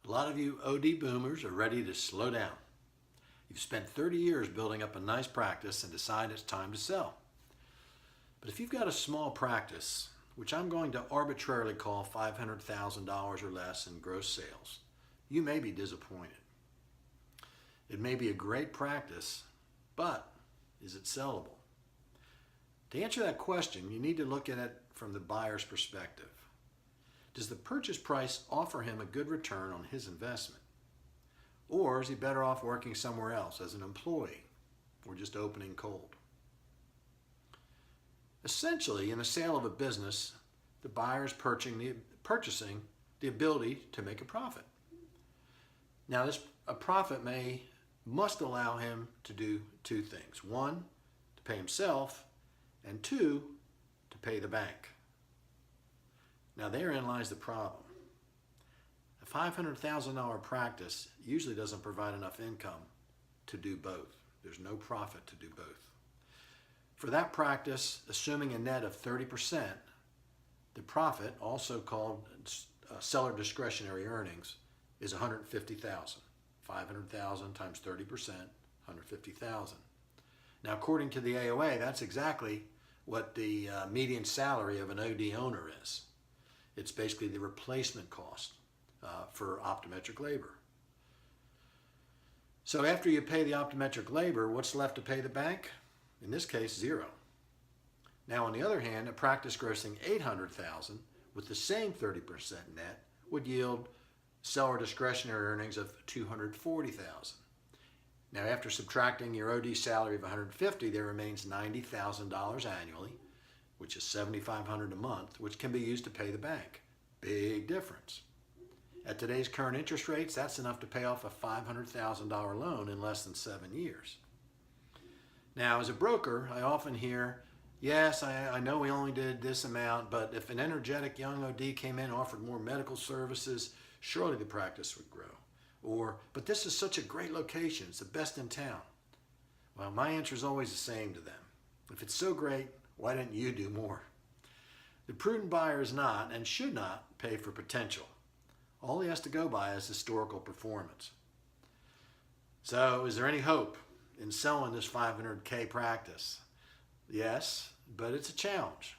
A lot of you OD boomers are ready to slow down. You've spent 30 years building up a nice practice and decide it's time to sell. But if you've got a small practice, which I'm going to arbitrarily call $500,000 or less in gross sales, you may be disappointed. It may be a great practice, but is it sellable? To answer that question, you need to look at it from the buyer's perspective. Does the purchase price offer him a good return on his investment? Or is he better off working somewhere else as an employee or just opening cold? Essentially, in a sale of a business, the buyer is purchasing the ability to make a profit. Now, a profit must allow him to do two things. One, to pay himself, and two, to pay the bank. Now, therein lies the problem. A $500,000 practice usually doesn't provide enough income to do both. There's no profit to do both. For that practice, assuming a net of 30%, the profit, also called seller discretionary earnings, is $150,000. $500,000 times 30%, $150,000. Now, according to the AOA, that's exactly what the median salary of an OD owner is. It's basically the replacement cost for optometric labor. So after you pay the optometric labor, what's left to pay the bank? In this case, zero. Now, on the other hand, a practice grossing $800,000 with the same 30% net would yield seller discretionary earnings of $240,000. Now, after subtracting your OD salary of $150,000, there remains $90,000 annually, which is $7,500 a month, which can be used to pay the bank. Big difference. At today's current interest rates, that's enough to pay off a $500,000 loan in less than 7 years. Now, as a broker, I often hear, yes, I know we only did this amount, but if an energetic young OD came in and offered more medical services, surely the practice would grow. Or, but this is such a great location, it's the best in town. Well, my answer is always the same to them. If it's so great, why didn't you do more? The prudent buyer is not and should not pay for potential. All he has to go by is historical performance. So, is there any hope in selling this $500K practice? Yes, but it's a challenge.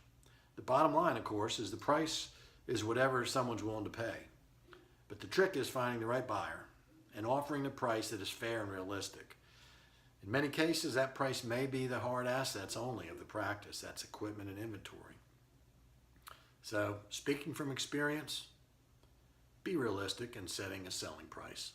The bottom line, of course, is the price is whatever someone's willing to pay. But the trick is finding the right buyer and offering a price that is fair and realistic. In many cases, that price may be the hard assets only of the practice. That's equipment and inventory. So, speaking from experience, be realistic in setting a selling price.